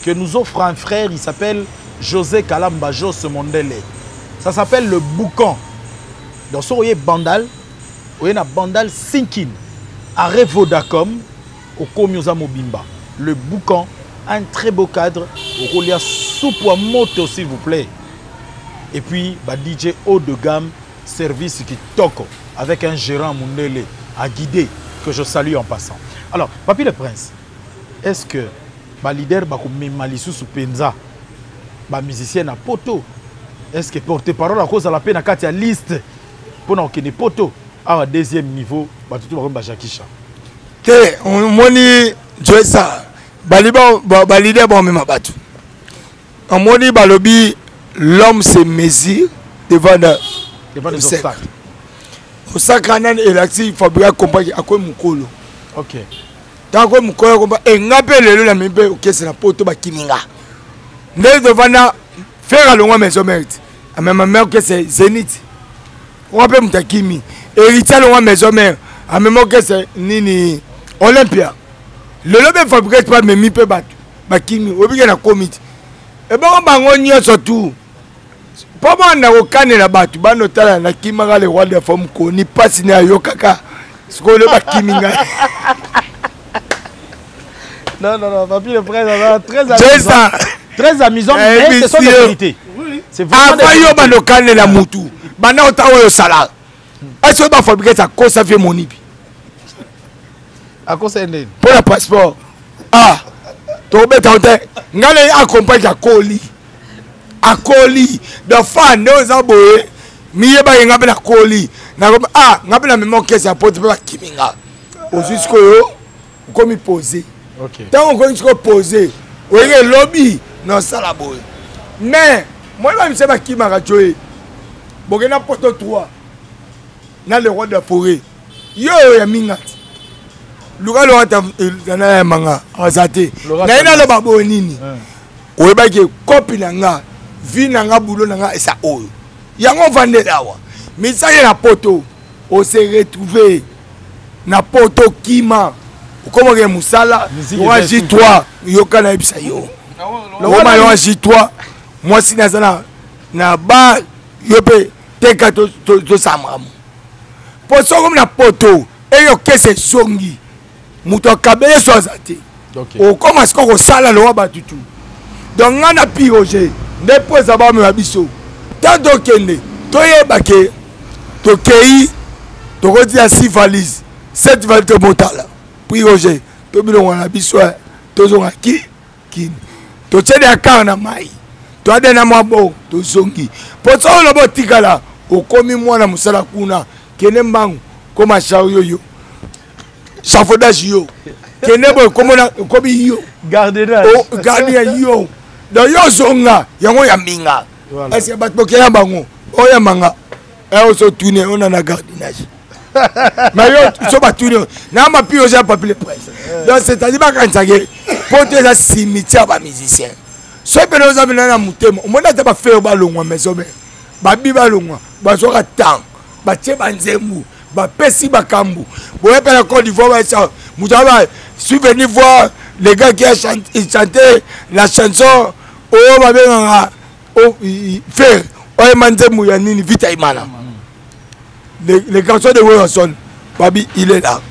que nous offre un frère, il s'appelle José Kalamba Jos Mondele. Ça s'appelle le boucan. Donc, si vous avez Bandal, vous avez Bandal Sinkin, à Revodacom, au Komioza Mobimba. Le boucan, un très beau cadre, au Rolia Soupoa Moto, s'il vous plaît. Et puis, DJ haut de gamme, service qui toque, avec un gérant Mondele à guider, que je salue en passant. Alors, Papy le Prince, est-ce que le leader va Malissou Penza, ba musicien à poto, est-ce que porte-parole à cause de la peine à 4 liste pour nous qu'il poto à deuxième niveau ba tout ba Jakisha te on moni Joesa ba leader bon même batu on moni balobi l'homme se mesure devant les obstacles au sacranan elati fabrica compagnie à quoi mukolo OK tant que mukolo komba engapele la mimbe okese na poto ba kiminga mais devant faire à l'ongwa maison mérite à même mère que c'est Zénith on appelle Moutakimi héritier l'ongwa maison mère à même que c'est nini Olympia le lobe fabriqué pas mais mi peut battre bakimi obiga na comité et bon bango nyo surtout pas bon na okane la battu ba notala na kimaka le roi de femme ko ni passe na yo kaka ce que le bakiminga. Non, Papy le Prince, très amusant. Très amusant, mais c'est son vérité. C'est vraiment des la moutou. Bana otawo sala. Est-ce que va fabriquer ça cause ça fait mon ibi? À cause c'est pour le passeport. Ah. To beta onte. Ngale accompagne à Koli. A Koli, de fan nos aboye. Miye ba ngabe na Koli. Na ngabe na même caisse à porte ba kiminga. Au jusqu'au yo, comme poser. OK. Tant on commence à poser, on est lobby non ça la boy. Mais moi je me sais pas qui m'a joué. Bon on a porté 3. Na le roi de la forêt. Yo ya mingat. Luka lo na manga azate. Na ina lo babo nini. O ba ke copie na nga, vi na nga boulot na nga esa oyo. Yango vande dawa. Mais ça y est la poto. On s'est retrouvé na poto kima. Comment que Moussala, moi J3, yoka na ibisa yo. Moi J3, moi si na ba yope teka to samamu. Pour ça comme na poto, et yo kese songi. Muto kabele so azate. O comment est-ce qu'on sala lo ba tutu. Donc on a piroger, ne pose ba me biso. Tant do kende, to yeba ke to kei to rodi a 6 valises, 7 valises de motala. Puis Roger, to bilon wana biswa, to zonga ki, to tchede akar na mai, to ade na mabo, to zongi. Po so lo bo tikala, o komi mwana musala kuna, kene mbangu, koma chariot yo, chafodage yo, kene bo komona komi yo, gardenage, o gardien yo, do yo zonga, yango ya minga. Est-ce que batbo kena bango, o ya manga, e o so tourner on na gardenage. Mais yo so batuni na ma pi oja papier presse donc c'est-à-dire ba kanzage pour te la cimetière ba musicien so pe no za bina na mutemo mona ta ba faire ba longwa maison mais ba bi ba longwa ba so ka temps ba tie ba nzembu ba pesi ba kambu boye pe la Côte d'Ivoire ba ça mutaba venir voir les gars qui chantaient la chanson oh ba benga oh faire oh manzembu ya nini vita imana les garçons de Wilson babi il est là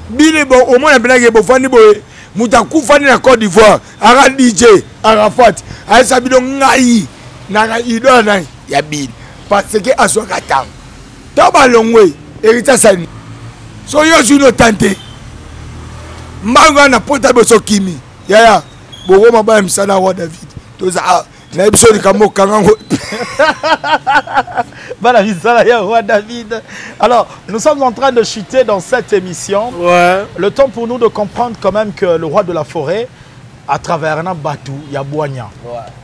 bile bon au moins la blague bon fani boye mutaku fani na Côte d'Ivoire ara DJ Arafat a sabido ngai na idona ya bil parce que asoka tang to ba longwe erita sani so yo juno tante manga na pota boso kimi ya bogo mabaya msana wa David toza na episode kamo kangango David. Alors, nous sommes en train de chuter dans cette émission. Ouais. Le temps pour nous de comprendre quand même que le roi de la forêt, à travers un bateau, il y a Boigna.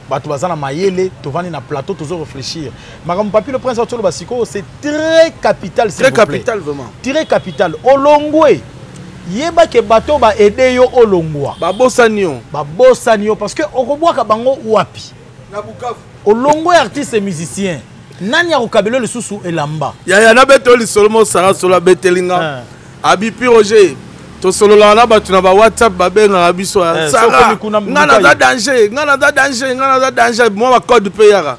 Bateau bazana mayele, tovani na plateau, toujours réfléchir. Madame Papi, le prince Arthur Basiko, c'est très capital, très capital vraiment. Très capital. Olongwe. Yeba ke bateau ba aider yo olongwa. Ba bosanio. Ba bosanio parce que okoboa ka bango wapi. Na Bukavu. Olongwe artiste et musicien. Nani akokabelo le susu elamba. Ya na beto li solomo sara solo betelinga. Abi pi Roger. To solo la na batu na ba WhatsApp ba benga abiso. Sara. Ngana da danger, ngana da danger, ngana da danger. Moi ba code pe yara.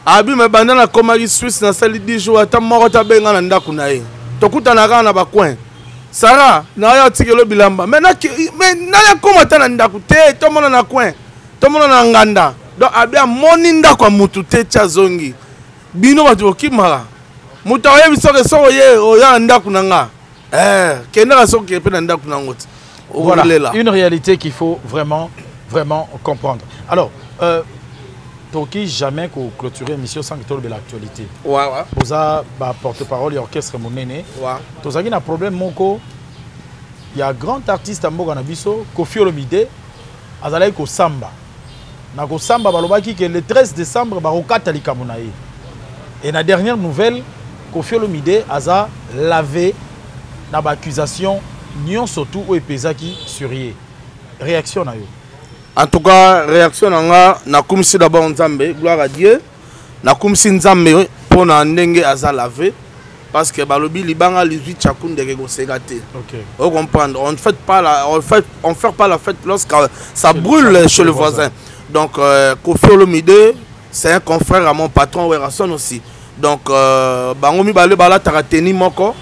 Abi me bandana komari Suisse na sali 10 jours ata moko ta benga na ndaku na ye. To kutana kana ba coin. Sara, na ya tikelo bilamba. Mais na ya komata na ndaku te, to mona na coin. To mona na nganda. Donc abia moninda kwa mutu te cha zongi. Bino batu okimala. Mutu oye bisoke so ye oya ndaku nanga. Kenda so ke pe na ndaku nangote. Voilà, une réalité qu'il faut vraiment comprendre. Alors, Toki jamais qu'on clôturer l'émission sans que tu aies l'actualité. Ouais. Vous avez porte-parole et orchestre Monene. Ouais. Tu as un problème moko. Il y a un grand artiste à Mboganabiso, Kofi Olomide, azalai ko samba. Na ko samba balobaki que le 13 décembre barokata likamunaye. Et la dernière nouvelle, Kofi Olomide aza lavé na ba accusation nyon surtout ou epezaki surier. Réaction na yo. En tout cas, réaction na kumisi d'abord Nzambe, gloire à Dieu. Na kumisi Nzambe pour na ndenge aza lavé parce que balobi libanga 18 chakunde ke kosegate. OK. Vous comprenez, on fait pas la fête lorsque ça brûle chez le voisin. Donc Kofi Olomide, c'est un confrère à mon patron Werason aussi. Donc bangomi balé bala tarateni moko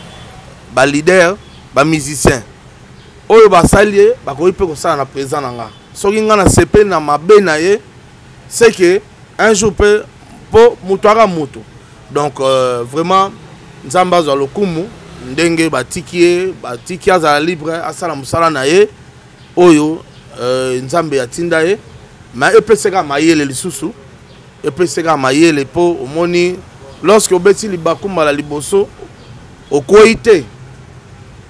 ba leader, ba musicien. Oyo ba salier, ba ko ipe ko ça na présent nanga. Soki nga na sepel na mabe na ye, c'est que un jour peut pour mutuara mutu. Donc vraiment Nzamba za lokumu ndenge batikie za libre asala musala na ye oyo Nzambe yatinda ye ma epeseka mayele lisusu epeseka mayele po omoni lorsque obeti libakumba la liboso okoite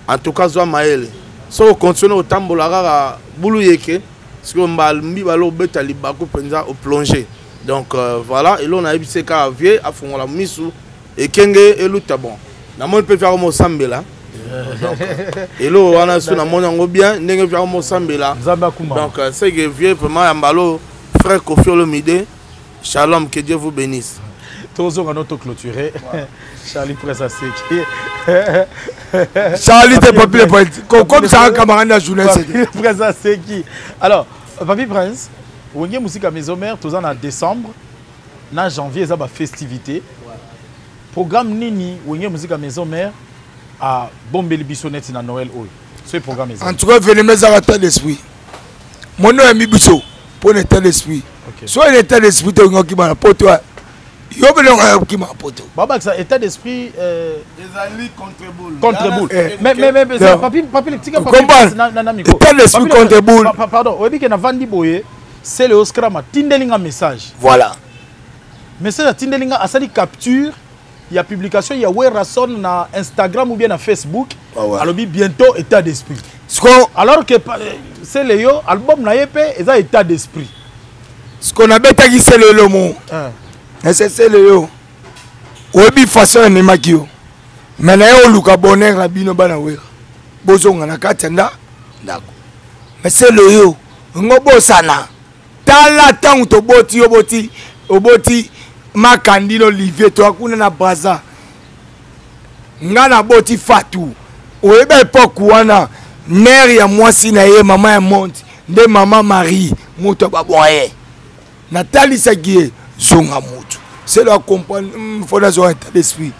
en tout cas zo mayele so continue otambola kaka bulu yeke parce que mbalmi balo beta libaku penza au plonger. Donc voilà, et l'on a eu ces cas vieux à fond la misu et kenge et l'autre bon. Na mon peut faire mon sambela. Donc et là on a sous na mon yango bien, n'enge faire mon sambela. Donc c'est que vieux vraiment ambalo frère Kofi Olomide. Shalom, que Dieu vous bénisse. Tous on a notre clôturé. Charlie Pressa Seki. Charlie t'es pas plus comme ça un camarade de la journée. Pressa Seki. Alors, Papi Prince, on y a musique à Maison Mère, tous en décembre, en janvier, ça va festivité. Programme Nini, on y a musique à Maison Mère, à Bombeli Bissonnette dans Noël. Ce programme est. En tout cas, venez me faire un état d'esprit. Mon nom est Mibisso pour un état d'esprit. Soit un état d'esprit, tu as qui m'a pour toi. Il y a un qui m'a pour toi. Baba, ça état d'esprit. Contre boule. Mais papi, le petit gars, état d'esprit contre boule. Pardon, on dit que na Vandi Boye, c'est le Oscar ma tindelinga message. Voilà. Message à tindelinga a sali capture. Il y a publication, il y a Werason na Instagram ou bien na Facebook. Alors bientôt état d'esprit. Alors que c'est le yo album na yepé et ça état d'esprit. Ce qu'on a bêta c'est le mot. C'est le yo. Obi façon ni makio. mais na yo luka bonheur na bino bana wera bozonga na kati ndako mais c'est le yo ngobosana tala tangu toboti oboti makandino Olivier to akuna na braza ngana boti Fatou oyeba époque wana mère ya mwasi na ye mama ya monte nde mama Marie moto babwaye Nathalie Guié zonga moto c'est là comprendre faut dans un état d'esprit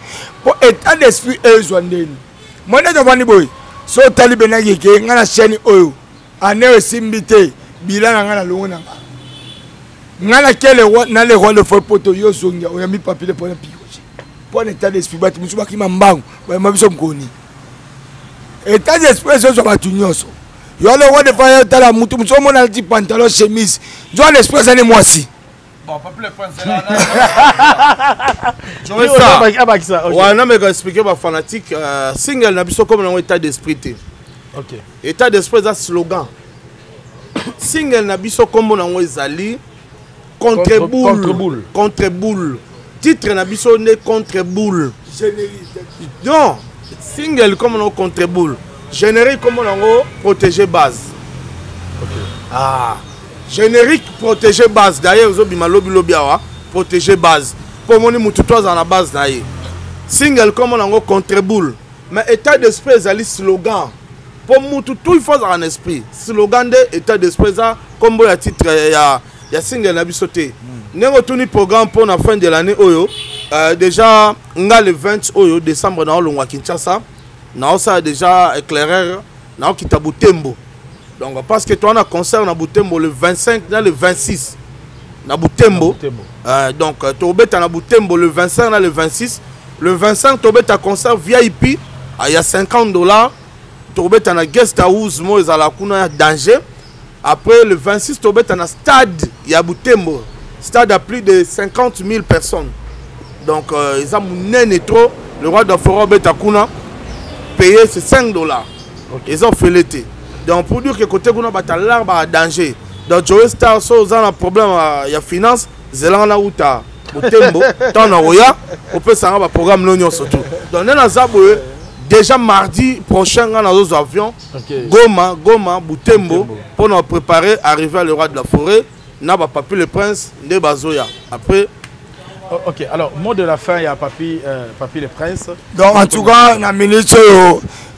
pour état d'esprit ezwandeni mwana jovani boy so tali benaki ke ngana chaîne oyo ane simbité bilana ngana longona ngana kele na le roi de feu poto yo zonga oya mi papier pour piroger pour état d'esprit batu musuba ki mambangu ba mabiso mkoni état d'esprit zo batu nyoso yo le roi de feu tala mutu muso mona ti pantalon chemise zo l'esprit ça ne moi si bon papier le prince là ouais non mais expliquer ba fanatique single na biso comme dans état d'esprit té OK état d'esprit ça slogan single na biso comme na ezali contre boule titre na biso ne contre boule non single comme on contre boule générique comme on protéger base générique protéger base d'ailleurs zo bima lobby awa protéger base pour moni mutu toza na base na ye single comme on contre boule mais état d'esprit ezali slogan pour mutu tout il faut en esprit slogan de état d'esprit ça comme ya titre ya single na biso te nengo tuni programme pour la fin de l'année oyo déjà nga le 20 oyo décembre na olongwa Kinshasa na ça déjà éclaireur na kita Butembo donc parce que toi on a concert na Butembo le 25 na le 26 na Butembo donc tobeta na Butembo le 25 na le 26 le 25 tobeta concert VIP il y a $50 tobeta na guest house mo ezala kuna danger. Après le 26 tobeta na stade ya Butembo stade à plus de 50 000 personnes donc ils ont monné trop le roi de Foro Betakuna payé c'est $5 ils ont fait l'été donc pour dire que côté kuna bata l'arbre à danger donc Joe Star so ont un problème il y a finance zelana uta Butembo tant na oya on peut ça un programme non surtout donc na zaboe déjà mardi prochain on a nos avions Goma Butembo pour nous préparer arriver à le roi de la forêt n'a pas Papi le prince de Bazoya après OK alors mot de la fin il y a Papi le prince donc en tout cas na minute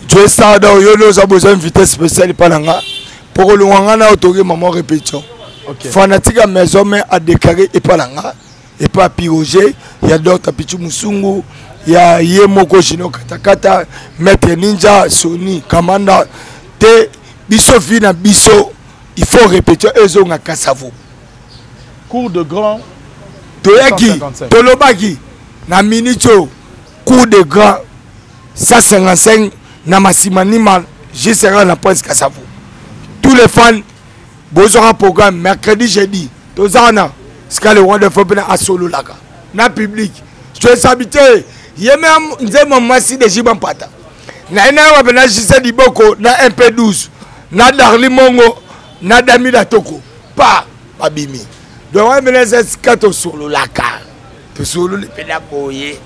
Joe Star yo nous a besoin d'invité spécial palanga pour le wangana autorisé maman répétition fanatique à maison mais a déclaré et palanga et pas piroger il y a d'autres Pichu Musungu il y a Yemoko Shino Katakata Maître Ninja Sony Kamanda te biso fina biso il faut répéter ezonga kasavo cours de grand toyaki tolobaki na minito cours de grand 155 na masimanima jusqu'à la prince kasavo tous les fans bozora programme mercredi jeudi tozana ska le roi de feu à solo laka na public je s'habiter yeme nzema masi de jiban pata na ina wa bena jisa diboko na MP12 na Darli Mongo na Damida Toko pa babimi donc on bena skato solo laka to solo le pena boye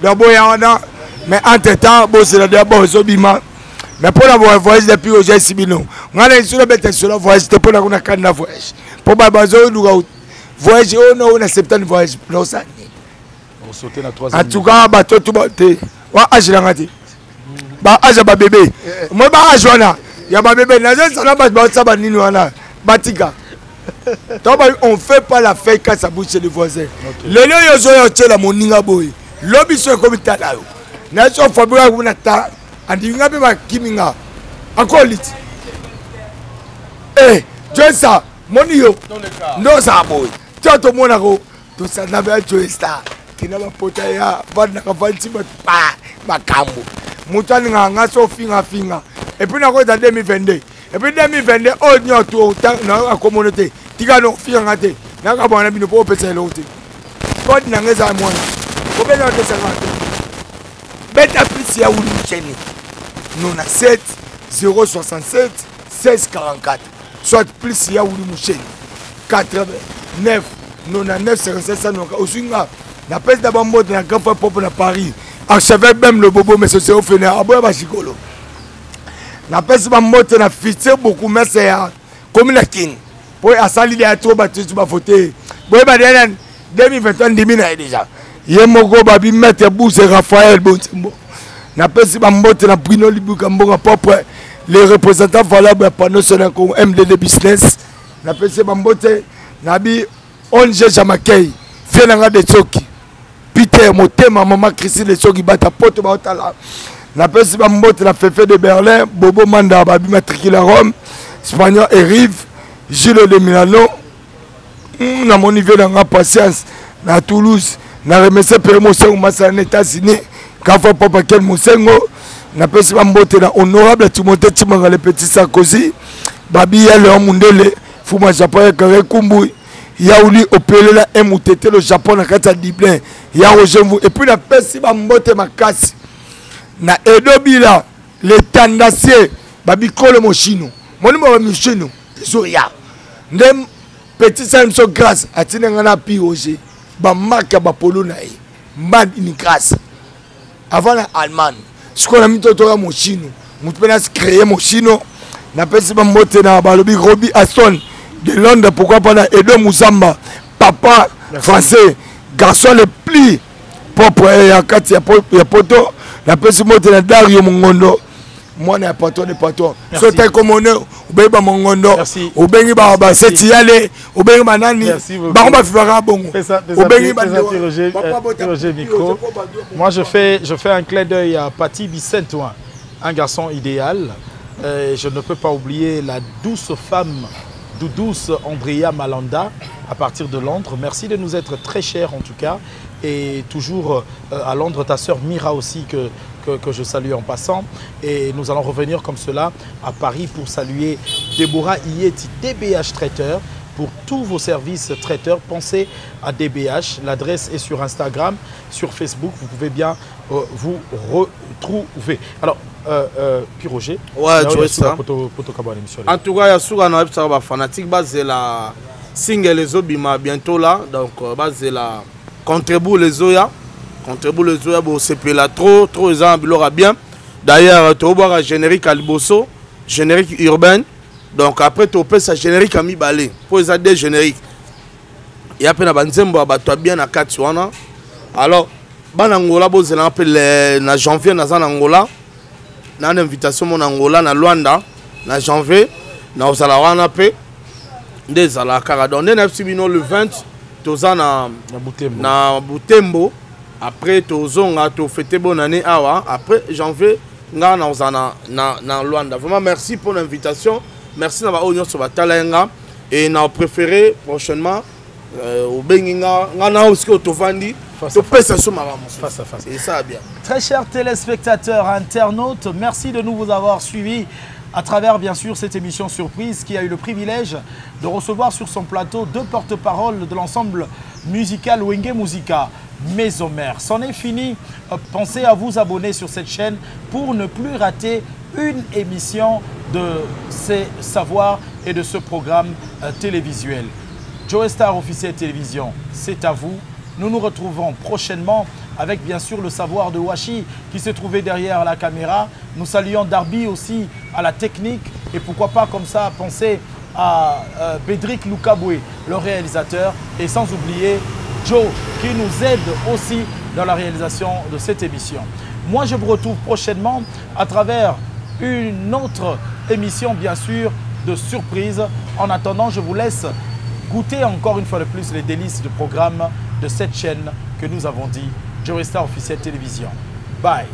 donc boya on mais entre temps bo c'est d'abord zobima mais pour la voyage depuis au Jesibino on a sur le bête sur la voyage pour la kuna kana voyage pour babazo nous voyage on a septembre voyage non ça sauter la troisième. En tout cas, bateau tout bateau. Wa ajilangati. Ba aja ba bébé. Moi ba ajwana. Ya ba bébé. Nazo sana ba saba nini wana. Batika. On fait pas la fête quand ça bouge chez les voisins. Le lieu yo zo yo tela moninga boy. Lobi so comme tala yo. Nazo fabura kuna ta. Andinga be ba kiminga. Akolit. Eh, Joe Star. Moni yo. Non ça boy. Toto mona ko. To ça na ba Joe Star. Kina ba pota ya bana ka vanti ba makambo mutani nga so finga et puis na ko dans 2022 et puis 2022 on y a tout na la communauté tika no finga ngate na ka bona bino po pesa lote ko na ngeza mwana ko be na pesa ngate beta plus ya ulu cheni non na 7 067 1644 soit plus ya ulu mucheni 89 99 57 ça no osinga la peste d'abord mode na grand frère pop na Paris archevêque même le bobo mais c'est au final aboya bashikolo na pesi ba mbote na fixe beaucoup mais c'est comme la king pour asali ya trop battu ba voter boye ba dernier 2021 dimina déjà yemoko babi mettre Bouze Raphaël Bontembo na pesi ba mbote na Bruno Libuka mbonga propre les représentants valables pendant ce comme MDD business na pesi ba mbote na bi onje jamakei fienanga de Tsoki Peter Motema maman Christine de Tsoki bata poto ba otala na pesi ba mbote na Fefe de Berlin Bobo Manda babi matricule à Rome Espagnol et Rive Gilles de Milano na mon niveau dans la patience na Toulouse na remercier Père Mosengo Massa en États-Unis quand faut papa quel Mosengo na pesi ba mbote na honorable Timothée Timanga le petit Sarkozy babi ya le mundele fuma Japon Kare Kumbu yaouli opelela MUTT le Japon na kata Dublin ya Rogemvu et puis na pesi ba mbote makasi na Edobila le tendancier babi kolo moshino moni ba moshino so ya ndem petit Samson grâce atine ngana pi oje ba marque ba polo na yi mad in grâce avant la Allemagne ce qu'on a mis toto ya moshino mutu pena créer moshino na pesi ba mbote na balobi Robbie Aston de Londres pourquoi pas na Edo Muzamba papa français garçon le plus propre ya kati ya poto na pesi mbote na Dario Mongondo moi na patron de patron so tay comme honneur obeba Mongondo obengi ba seti yale obengi manani ba ba fibara bongo obengi ba Roger micro. Moi je fais un clin d'œil à Paty Bicentoin, un garçon idéal. Je ne peux pas oublier la douce femme douce Andrea Malanda à partir de Londres. Merci de nous être très chers en tout cas. Et toujours à Londres, ta sœur Mira aussi que je salue en passant. Et nous allons revenir comme cela à Paris pour saluer Deborah Ieti, DBH Traiteur. Pour tous vos services traiteurs, pensez à DBH. L'adresse est sur Instagram, sur Facebook. Vous pouvez bien vous retrouver. Alors, puis Roger. Ouais, tu vois ça. En tout cas, il y a souvent un fanatique. C'est la single les Obima bientôt là. Donc, c'est la contribue les Oya. Contribue les Oya. Bon, c'est là trop les gens l'aura bien. D'ailleurs, tu vois un générique à Liboso, générique urbain. Donc après tu peux ça générique à mi balé. Pour les aider générique. Il y a peine à Banzembo à toi bien à Katsuana. Alors, Banangola, bon, c'est en janvier, dans Angola. Dans une invitation mon Angola, dans Luanda, dans janvier, dans Osalawana P. Des Alakara. Donc, le 20, tu es na Butembo. Après, tu as fêté bonne année. Après janvier, tu es na Luanda. Vraiment, merci pour l'invitation. Merci d'avoir oignon sur Batalenga. Et nous préféré prochainement au Benginga, aussi au Tovandi. Face à face. Et ça bien. Très chers téléspectateurs, internautes, merci de nous avoir suivis à travers bien sûr cette émission surprise qui a eu le privilège de recevoir sur son plateau deux porte-paroles de l'ensemble musical Wenge Musica, Mesomer. C'en est fini. Pensez à vous abonner sur cette chaîne pour ne plus rater une émission de ces savoirs et de ce programme télévisuel. Joestar officiel télévision, c'est à vous. Nous nous retrouvons prochainement avec bien sûr le savoir de Washi qui se trouvait derrière la caméra. Nous saluons Darby aussi à la technique et pourquoi pas comme ça penser à Bédric Loukaboué, le réalisateur, et sans oublier Joe qui nous aide aussi dans la réalisation de cette émission. Moi je vous retrouve prochainement à travers une autre émission bien sûr de surprise. En attendant, je vous laisse goûter encore une fois de plus les délices du programme de cette chaîne que nous avons dit Joestar officiel télévision. Bye.